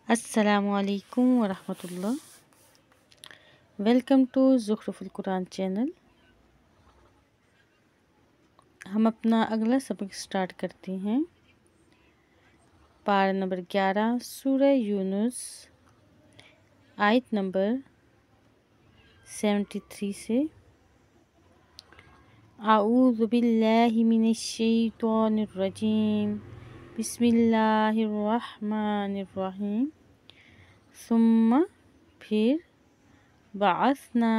السلام علیکم ورحمۃ اللہ۔ ویلکم ٹو زخرف القرآن چینل۔ ہم اپنا اگلا سبق سٹارٹ کرتے ہیں۔ پارہ نمبر 11 سورہ یونس، آیت نمبر 73 سے۔ اعوذ باللہ من الشیطان الرجیم، بسم اللہ الرحمن الرحیم۔ ثم پھر، بعثنا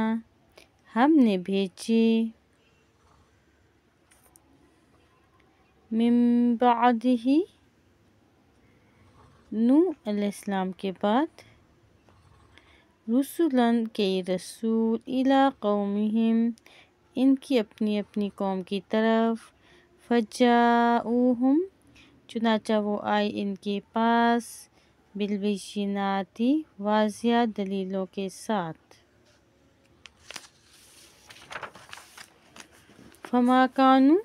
ہم نے بھیجے، من بعدہ نوح علیہ السلام کے بعد، رسلاً کے رسول، الی قومہم ان کی اپنی قوم کی طرف، فجاؤہم چنانچہ وہ آئے ان کے پاس، بالبینات واضح دلیلوں کے ساتھ، فما کانوا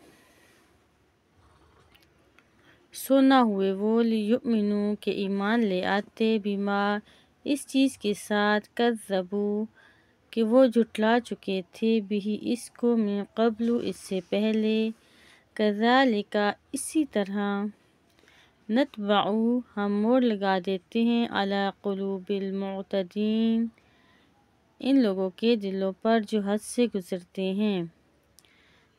سو نہ ہوئے وہ، لیؤمنوا کہ ایمان لے آتے، بما اس چیز کے ساتھ، کذبوا کہ وہ جھٹلا چکے تھے، بہ اس کو، من قبل اس سے پہلے، کذالک اسی طرح، نطبع ہم مہر لگا دیتے ہیں، علی قلوب المعتدین ان لوگوں کے دلوں پر جو حد سے گزرتے ہیں۔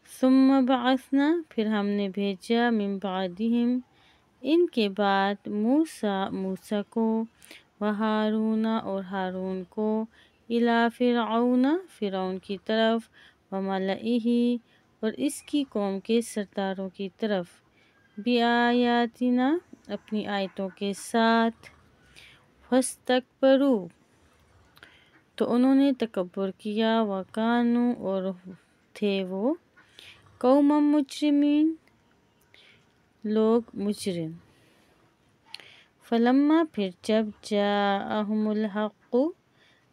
ثم بعثنا پھر ہم نے بھیجا، من بعدہم ان کے بعد، موسیٰ کو، وہارون اور ہارون کو، الی فرعون فرعون کی طرف، وملئہ اور اس کی قوم کے سرداروں کی طرف، بآیاتنا اپنی آیتوں کے ساتھ، فاستکبروا تو انہوں نے تکبر کیا، وکانوا اور تھے وہ، قوما مجرمین لوگ مجرم۔ فلما پھر جب، جاءہم الحق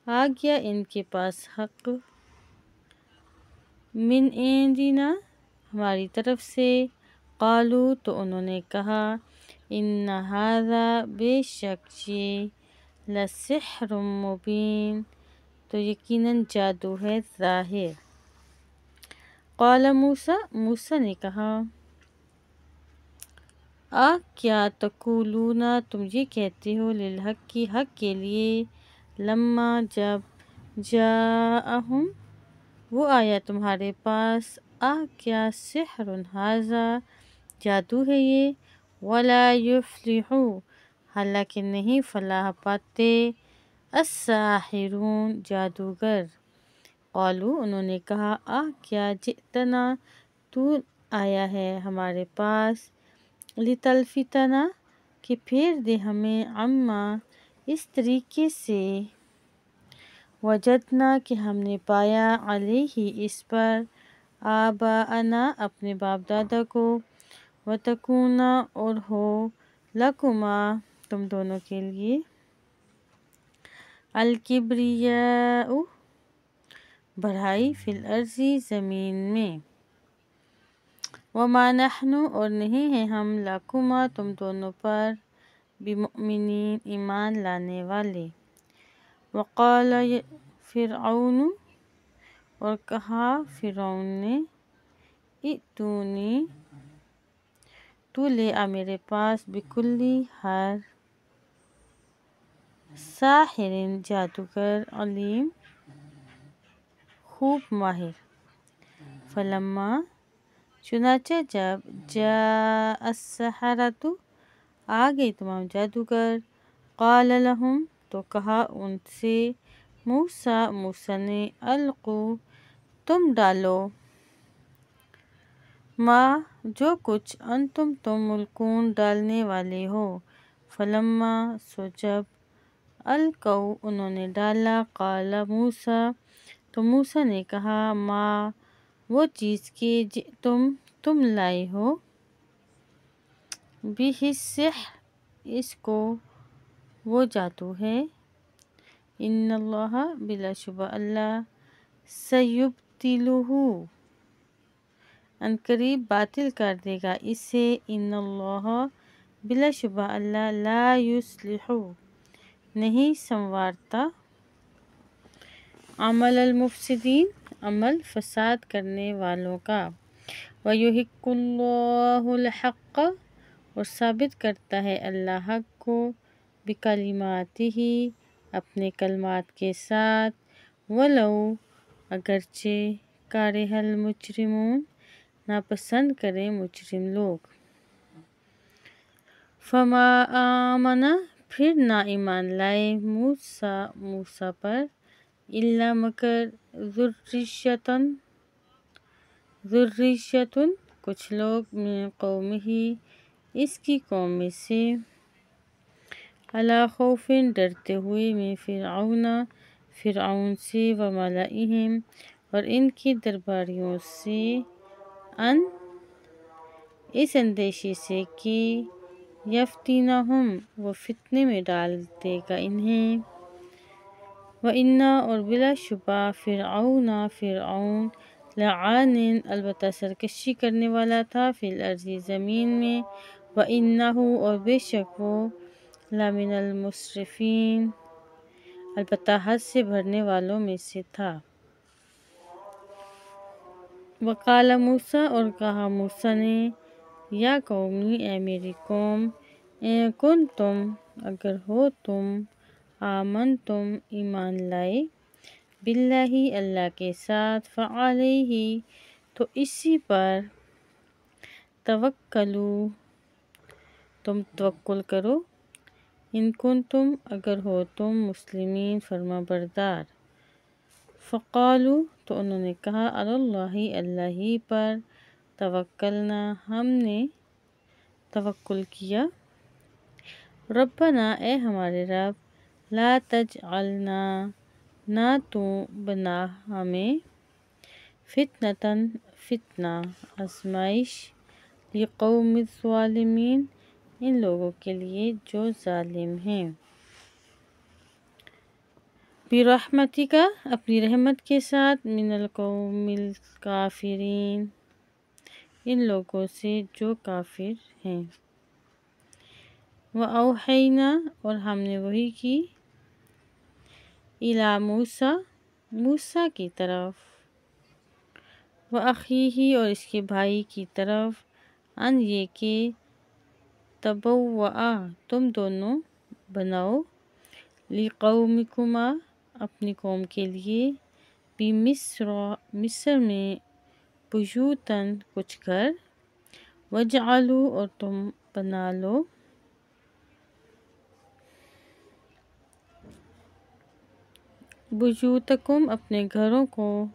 آ گیا ان کے پاس حق، من عندنا ہماری طرف سے، قالوا تو انہوں نے کہا، ان ھذا بے شک یہ، لسحر مبین تو یقیناً جادو ہے ظاہر۔ قال موسیٰ موسیٰ نے کہا، کیا تقولون تم یہ کہتے ہو، للحق حق کے لیے، لما جب، جاءہم وہ آیا تمہارے پاس، کیا سحر ھذا جادو ہے یہ، ولا یفلح حالانکہ نہیں فلاح پاتے، الساحرون جادوگر۔ قالوا انہوں نے کہا، کیا جئتنا تو آیا ہے ہمارے پاس، لتلفتنا کہ پھیر دے ہمیں، عما اس طریقے سے، وجدنا کہ ہم نے پایا، علیہ اس پر، آباءنا اپنے باپ دادا کو، وتکونا اور ہو، لکما تم دونوں کے لیے، الکبریاء بڑائی، فی الارض زمین میں، وما نحن اور نہیں ہیں ہم، لکما تم دونوں پر، بمؤمنین ایمان لانے والے۔ وقال فرعون اور کہا فرعون نے، ائتونی تو لے آ میرے پاس، بکل ہر ساحر جادوگر، علیم خوب ماہر۔ فلما چنانچہ جب، جاء السحرۃ آ گئی تمام جادوگر، قال لہم تو کہا ان سے، موسیٰ نے، القوا تم ڈالو، ما جو کچھ، انتم تم، ملقون ڈالنے والے ہو۔ فلما سو جب، القوا انہوں نے ڈالا، قال موسیٰ تو موسیٰ نے کہا، ما وہ چیز کہ، جئتم تم لائے ہو، بہ السحر اس کو، وہ جادو ہے، ان اللہ بلا شبہ اللہ، سیبطلہ عنقریب باطل کر دے گا اسے، ان اللہ بلا شبہ اللہ، لا یصلح نہیں سنوارتا عمل المفسدین عمل فساد کرنے والوں کا وَيُحِقُّ اللَّهُ الْحَقَّ اور ثابت کرتا ہے اللہ حق کو بکلماتہ اپنے کلمات کے ساتھ وَلَوْ اگرچہ کارہ المجرمون ناپسند کریں مجرم لوگ فما آمن پھر نہ ایمان لائے موسیٰ پر الا مگر ذریۃ کچھ لوگ من قومہ اس کی قوم میں سے علی خوف ڈرتے ہوئے من فرعون سے وملئہم اور ان کے درباریوں سے اس اندیشے سے کہ یفتنہم وہ فتنے میں ڈال دے گا انہیں وَإِنَّ اور بلا شبہ فرعون لعان البتہ سرکشی کرنے والا تھا فی الارض زمین میں وَإِنَّهُ اور بے شک وہ لمن المسرفین البتہ حد سے بڑھنے والوں میں سے تھا وقال موسیٰ اور کہا موسیٰ نے یا قومی اے میری قوم ان کنتم اگر ہو تم آمنتم ایمان لائے باللہ اللہ کے ساتھ فعلیہ تو اسی پر توکلوا تم توکل کرو ان کنتم اگر ہو تم مسلمین فرما بردار فقالوا تو انہوں نے کہا علی اللہ اللہ ہی پر توکلنا ہم نے توکل کیا ربنا اے ہمارے رب لا تجعلنا نہ تو بنا ہمیں فتنہ آزمائش لقوم الظالمین ان لوگوں کے لیے جو ظالم ہیں برحمتک اپنی رحمت کے ساتھ من القوم الکافرین ان لوگوں سے جو کافر ہیں وَأَوْحَيْنَا اور ہم نے وحی کی الی موسیٰ کی طرف وَأَخِیہِ اور اس کے بھائی کی طرف ان یہ کہ تبوّأ تم دونوں بناؤ لقومکما اپنی قوم کے لیے مصر میں بیوتاً کچھ گھر وجعلوا اور تم بنا لو بیوتکم اپنے گھروں کو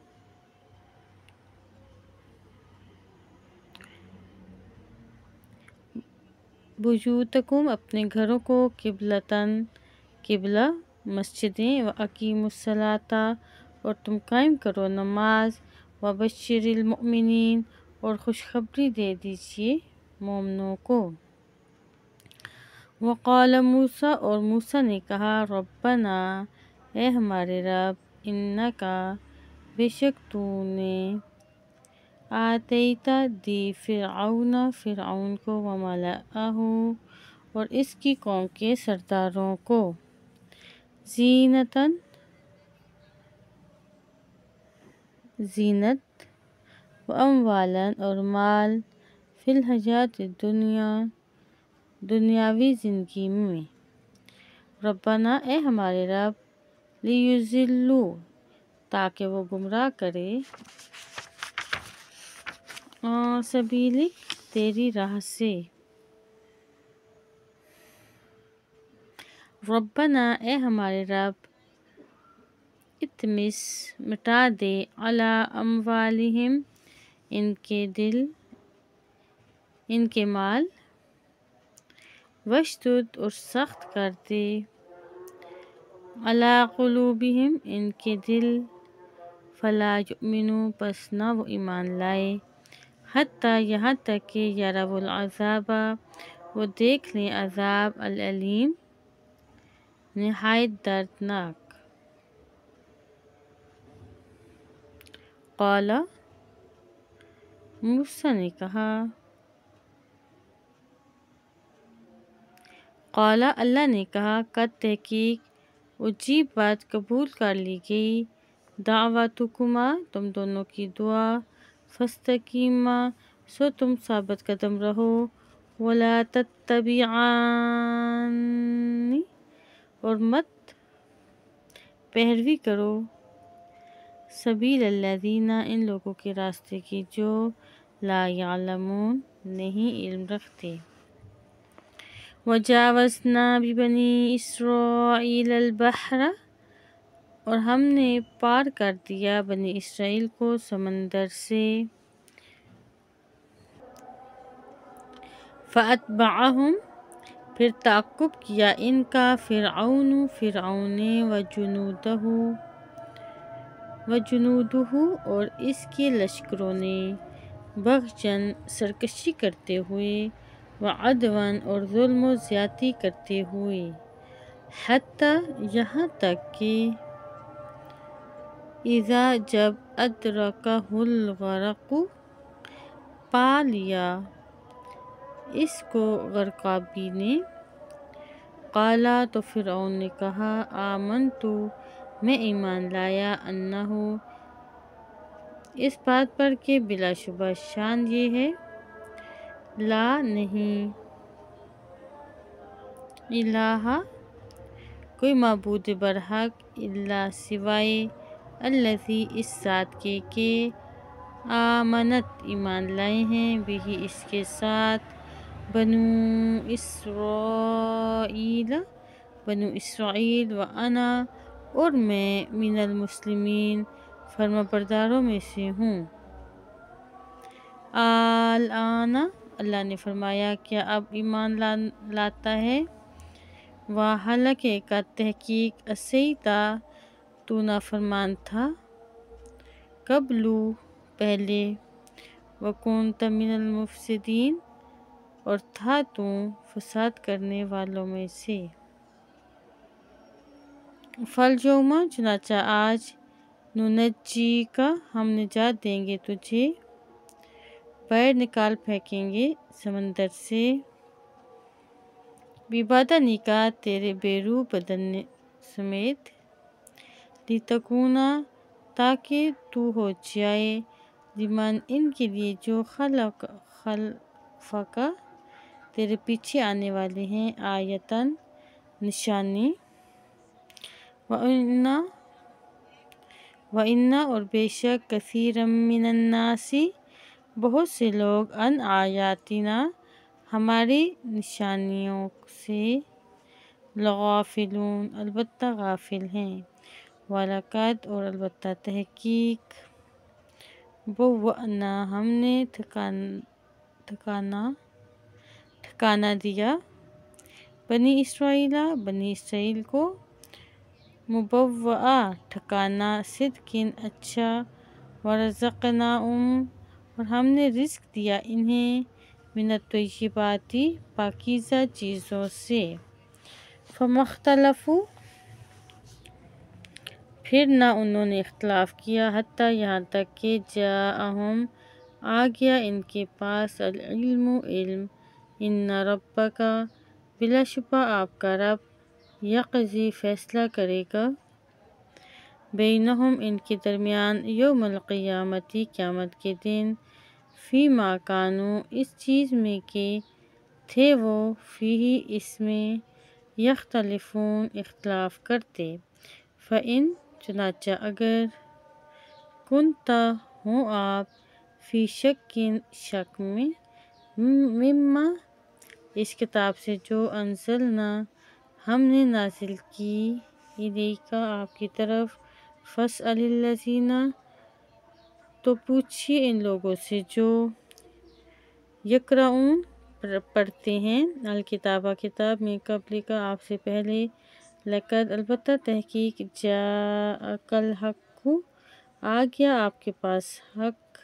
قبلتاً قبلہ مسجدیں وَأَقِیمُوا الصَّلَاةَ اور تم قائم کرو نماز وَبَشِّرِ الْمُؤْمِنِینَ اور خوشخبری دے دیجئے مومنوں کو وقال موسیٰ اور موسیٰ نے کہا ربنا اے ہمارے رب انکا بے شک تو نے آتیتا دی فرعون کو وملأہ اور اس کی قوم کے سرداروں کو زینت واموالا اور مال فی الحیات الدنیا دنیاوی زندگی میں ربنا اے ہمارے رب لیضلوا تاکہ وہ گمراہ کرے سبیلک تیری راہ سے ربنا اے ہمارے رب اطمس مٹا دے علی اموالہم ان کے مال وشدد اور سخت کر دے علی قلوبہم ان کے دل فلا یؤمنوا پس نہ وہ ایمان لائے حتی یہاں تک کہ یروا العذاب وہ دیکھ لیں عذاب العلیم نہایت دردناک قال موسیٰ نے کہا قال اللہ نے کہا قد تحقیق عجیب بات قبول کر لی گئی۔ دعواتکما، تم دونوں کی دعا، فاستقیما، سو تم ثابت قدم رہو، ولا تتبعان، اور مت پیروی کرو، سبیل الذین، ان لوگوں کے راستے کی جو لا یعلمون، نہیں علم رکھتے۔ وجاوزنا ببنی اسرائیل البحر، اور ہم نے پار کر دیا بنی اسرائیل کو سمندر سے۔ فَأَتْبَعَهُمْ، پھر تعقب کیا ان کا فرعون نے، وجنودہ، اور اس کے لشکروں نے، بغیًا، سرکشی کرتے ہوئے، وعدواً، اور ظلم و زیادتی کرتے ہوئے، حتیٰ، یہاں تک کہ، اذا، جب، ادرکہ الغرق، پا لیا اس کو غرقابی نے، قالا، تو فرعون نے کہا، آمنت، میں ایمان لایا، انہ، اس بات پر کہ بلا شبہ شان یہ ہے، لا، نہیں، الہ، کوئی معبود برحق، الا، سوائے، الذی، اس ذات کے کہ، آمنت، ایمان لائے ہیں، بہ، اس کے ساتھ، بنو اسرائیل، وانا، اور میں، من المسلمین، فرمانبرداروں میں سے ہوں۔ الآن، اللہ نے فرمایا، کیا اب ایمان لاتا ہے؟ وَحَالانکہ کا تحقیق، عَصَیْتَ، تو نافرمان تھا، قبلُ، پہلے، وَكُنْتَ مِنَ الْمُفْسِدِينَ، اور تھا تو فساد کرنے والوں میں سے۔ فَالْيَوْمَ، چنانچہ آج، نُنَجِّيكَ، ہم نجات دیں گے تجھے، باہر نکال پھینکیں گے سمندر سے، بِبَدَنِکَ، تیرے بے روح بدن سمیت، لِتَکُونَ، تاکہ تو ہو جائے، لمن، ان کے لیے جو خلفک، تیرے پیچھے آنے والے ہیں، آیۃً، نشانی، وَإِنَّ، اور بے شک، کثیرا من الناس، بہت سے لوگ، عن آیاتنا، ہماری نشانیوں سے، لغافلون، البتہ غافل ہیں، وَلَقَدْ، اور البتہ تحقیق، بَوَّأْنَا، ہم نے ٹھکانہ دیا، بنی اسرائیل کو، مبوءَ، ٹھکانہ، صدق، اچھا، وَرَزَقْنَاهُمْ، اور ہم نے رزق دیا انہیں، من الطیبات، پاکیزہ چیزوں سے، فَمَا اخْتَلَفُوا، پھر نہ انہوں نے اختلاف کیا، حتیٰ، یہاں تک کہ، جاءہم، آ گیا ان کے پاس، العلم، علم، ان ربک، بلا شبہ آپ کا رب، یقضی، فیصلہ کرے گا، بینہم، ان کے درمیان، یوم القیامۃ، قیامت کے دن، فیما کانوا، اس چیز میں کہ تھے وہ، فیہ، اس میں، یختلفون، اختلاف کرتے، فَإِن، چنانچہ اگر، کنت، ہوں آپ، فی شک، شک میں، مما، اس کتاب سے جو، انزلنا، ہم نے نازل کی، الیک، آپ کی طرف، فاسأل الذین، تو پوچھیے ان لوگوں سے جو، یقرؤون، پڑھتے ہیں، الکتاب، کتاب، من قبلک، آپ سے پہلے، لقد، البتہ تحقیق، جاءک الحق، آ گیا آپ کے پاس حق،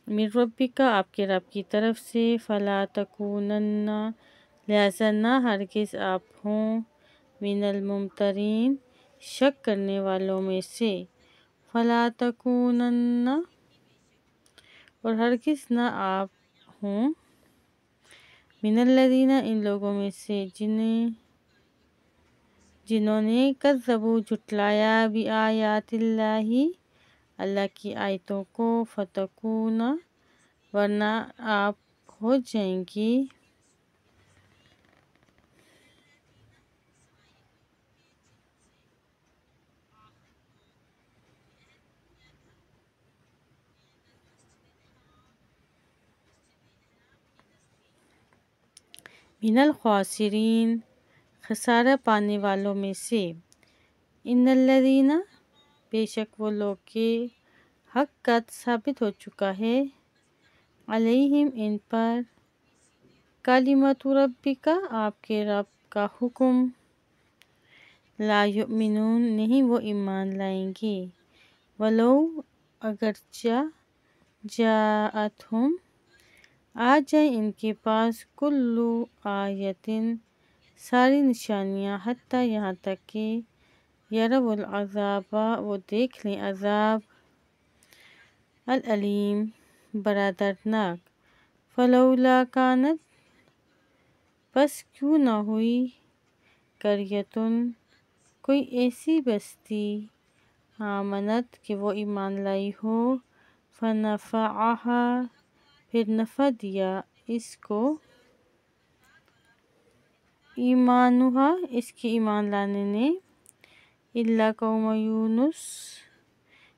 من ربک، آپ کے رب کی طرف سے، فلا تکونن، لہذا نہ ہرگز آپ ہوں، من الممترین، شک کرنے والوں میں سے، فلا تکونن، اور ہرگز نہ آپ ہوں، من الذین، ان لوگوں میں سے، جنہوں نے کذبوا جھٹلایا بآیات اللہ اللہ کی آیتوں کو فتکون ورنہ آپ ہو جائیں گی من الخاسرین خسارہ پانے والوں میں سے ان الذین بے شک وہ لوگ کے حقت ثابت ہو چکا ہے علیہم ان پر کلمۃ ربک آپ کے رب کا حکم لا یؤمنون نہیں وہ ایمان لائیں گے ولو اگرچہ جاءتہم آ جائیں ان کے پاس کلو آیتن ساری نشانیاں حتیٰ یہاں تک کہ یروا العذاب وہ دیکھ لیں عذاب العلیم بڑا دردناک فلولا کانت پس کیوں نہ ہوئی قریتن کوئی ایسی بستی آمنت کہ وہ ایمان لائی ہو فنفعہا پھر نفع دیا اس کو ایمانہا اس کے ایمان لانے نے الا قوم یونس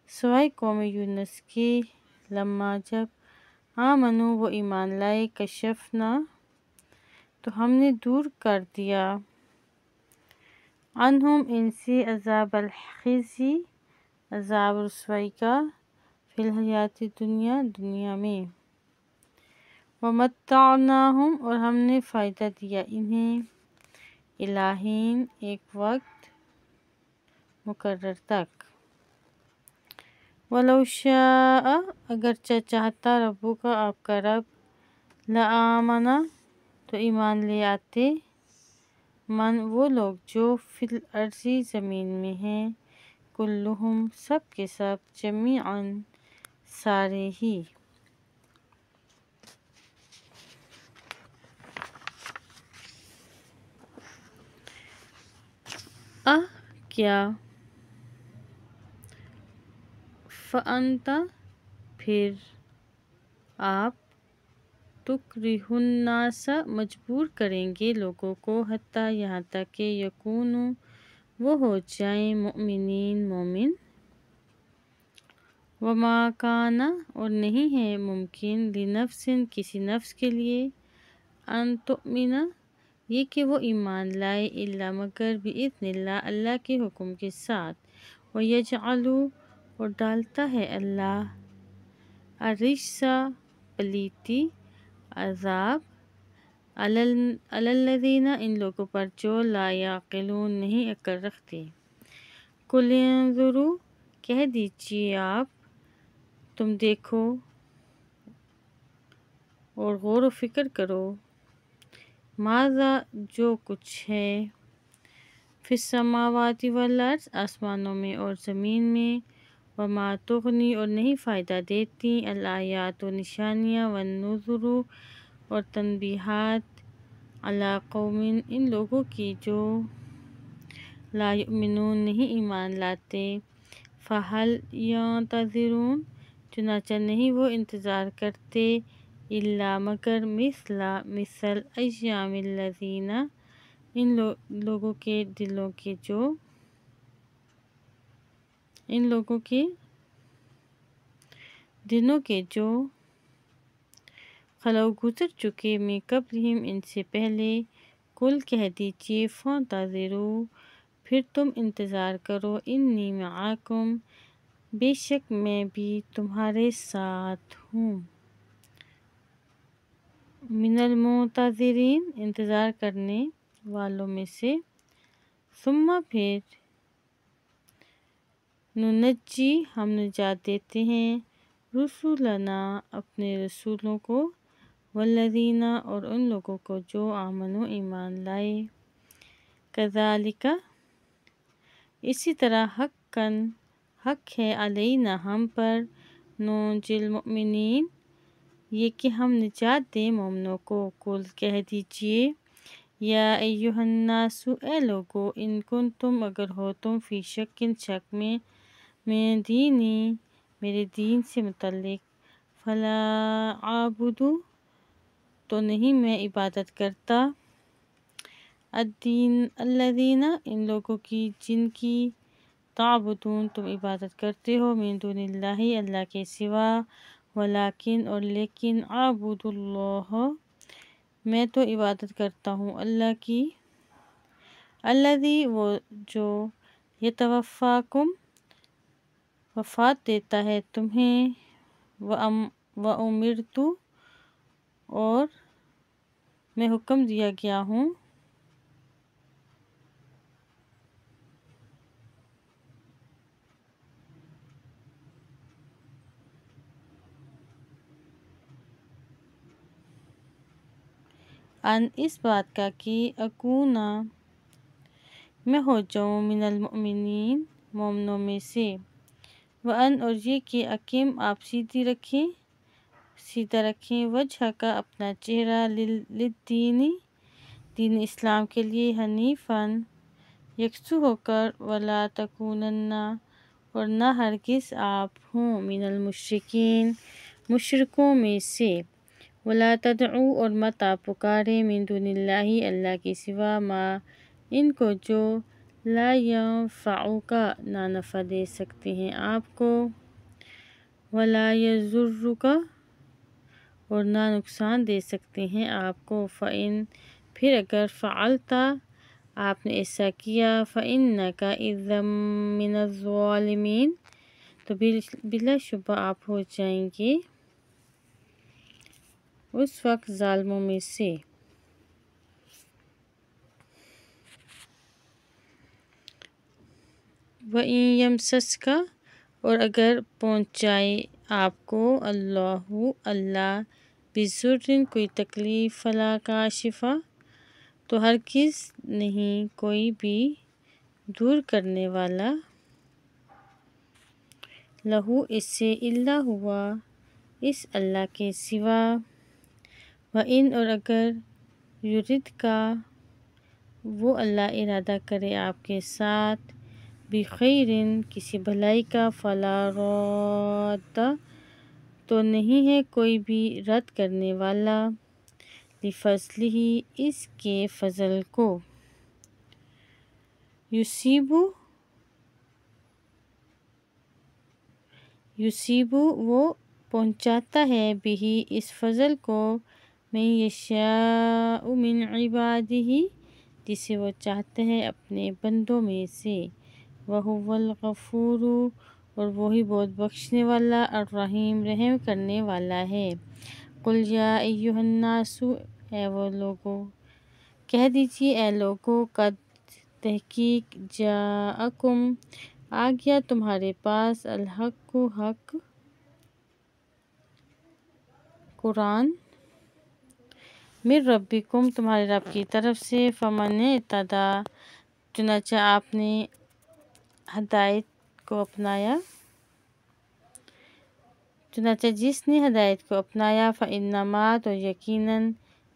سوائے قوم یونس کے لما جب آمنو وہ ایمان لائے کشفنا تو ہم نے دور کر دیا عنہم ان سے عذاب الخزی عذاب رسوائی کا فی الحیات دنیا دنیا میں ومتعناہم اور ہم نے فائدہ دیا انہیں الہین ایک وقت مقرر تک ولو شاء اگرچہ چاہتا ربک آپ کا رب لآمنا تو ایمان لے آتے من وہ لوگ جو فی الارض زمین میں ہیں کلہم سب کے سب جمیعاً سارے ہی کیا فأنت پھر آپ تکرہ الناس مجبور کریں گے لوگوں کو حتیٰ یہاں تک کہ یکونوا وہ ہو جائیں مؤمنین مومن وما کان اور نہیں ہے ممکن لنفس کسی نفس کے لیے ان تؤمن یہ کہ وہ ایمان لائے الا مگر باذن اللہ اللہ کے حکم کے ساتھ ویجعل اور ڈالتا ہے اللہ الرجس پلیتی عذاب علی الذین ان لوگوں پر جو لا یعقلون نہیں عقل رکھتے قل انظروا کہہ دیجئے آپ تم دیکھو اور غور و فکر کرو ماذا جو کچھ ہے فی السماوات والارض آسمانوں میں اور زمین میں وما تغنی اور نہیں فائدہ دیتی الآیات و نشانیاں والنذر اور تنبیہات علی قوم ان لوگوں کی جو لا یؤمنون نہیں ایمان لاتے فہل ینتظرون چنانچہ نہیں وہ انتظار کرتے الا مگر مثل ایام الذین ان لوگوں کے دنوں کے جو خلو گزر چکے من قبلہم ان سے پہلے قل کہہ دیجئے فانتظروا پھر تم انتظار کرو انی معکم بے شک میں بھی تمہارے ساتھ ہوں من المنتظرین انتظار کرنے والوں میں سے ثم پھر ننجی ہم نجات دیتے ہیں رسولنا اپنے رسولوں کو والذین اور ان لوگوں کو جو آمنوا ایمان لائے کذالک اسی طرح حق ہے علینا ہم پر ننجی المؤمنین یہ کہ ہم نجات دیں مومنوں کو قل کہہ دیجئے یا ایہا الناس، اے لوگو، ان کنتم، اگر ہو تم، فی شک میں دینی، میرے دین سے متعلق، فلا اعبدو، تو نہیں میں عبادت کرتا، الدین الذین، ان لوگوں کی جن کی، تعبدون تم عبادت کرتے ہو، من دون اللہ، اللہ کے سوا، ولیکن اور لیکن، اعبد اللہ، میں تو عبادت کرتا ہوں اللہ کی، الذی، وہ جو، یتوفاکم، وفات دیتا ہے تمہیں، وَأُمِرْتُ، اور میں حکم دیا گیا ہوں، ان، اس بات کا کہ، اکونا، میں ہو جاؤں، من المؤمنین، مومنوں میں سے، وَأَن، اور یہ کہ، اقیم، آپ سیدھا رکھیں، وجہ کا، اپنا چہرہ، للدین، دین اسلام کے لیے، حنیفاً، یکسو ہو کر، ولا تکونن، اور نہ ہرگز آپ ہوں، من المشرکین، مشرکوں میں سے، ولا تدعو، اور مت آپ پکارے، من دون اللہ، اللہ کے سوا، ما، ان کو جو، لا ینفعک، نہ نفع دے سکتے ہیں آپ کو، ولا یضرک، اور نہ نقصان دے سکتے ہیں آپ کو، فإن، پھر اگر، فعلت، آپ نے ایسا کیا، فإنک اذا من الظالمین، تو بلا شبہ آپ ہو جائیں گے اس وقت ظالموں میں سے، وَإِن یمسسک، اور اگر پہنچائے آپ کو، اللہ بِضُرٍ، کوئی تکلیف، فلا کاشف، تو ہرگز نہیں کوئی بھی دور کرنے والا، لہو، اس سے، الا ہوا، اس اللہ کے سوا، وَإِن، اور اگر، یردک، وہ اللہ ارادہ کرے آپ کے ساتھ، بخیر، کسی بھلائی کا، فلا راد، تو نہیں ہے کوئی بھی رد کرنے والا، لفضلہ، اس کے فضل کو، یصیب، وہ پہنچاتا ہے، بہ، اس فضل کو، من یشاء، من عبادہ، جسے وہ چاہتا ہے اپنے بندوں میں سے، وہو الغفور، اور وہی بہت بخشنے والا، الرحیم، رحم کرنے والا ہے، قل یا ایہا الناس، اے وہ لوگو، کہہ دیجئے اے لوگو، قد، تحقیق، جاءکم، آ گیا تمہارے پاس، الحق، حق، قرآن، من ربکم، تمہارے رب کی طرف سے، فمن اہتدی، چنانچہ آپ نے ہدایت کو اپنایا، چنانچہ جس نے ہدایت کو اپنایا، فإنما، تو یقیناً،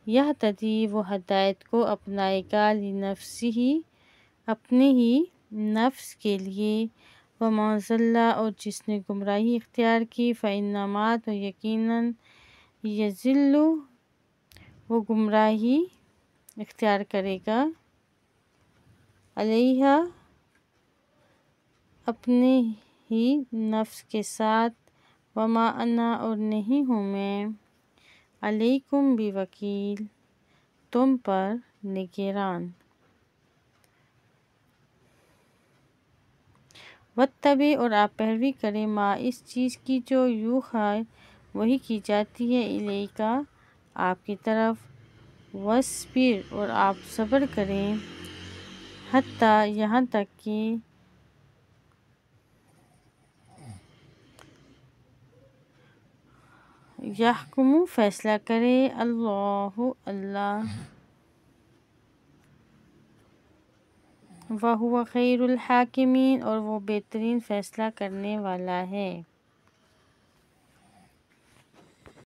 یہتدی، وہ ہدایت کو اپنائے گا، لنفسہ، اپنے ہی نفس کے لیے، ومن ضل، اور جس نے گمراہی اختیار کی، فإنما، تو یقیناً، یضل، وہ گمراہی اختیار کرے گا، علیہا، اپنے ہی نفس کے ساتھ، وما انا، اور نہیں ہوں میں، علیکم بوکیل، تم پر نگراں، واتبع، اور آپ پیروی کریں، ما، اس چیز کی، جو یوحی، وحی کی جاتی ہے، الیک، آپ کی طرف، واصبر، اور آپ صبر کریں، حتی، یہاں تک کہ، یحکم، فیصلہ کرے، اللہ، وہو خیر الحاکمین، اور وہ بہترین فیصلہ کرنے والا ہے۔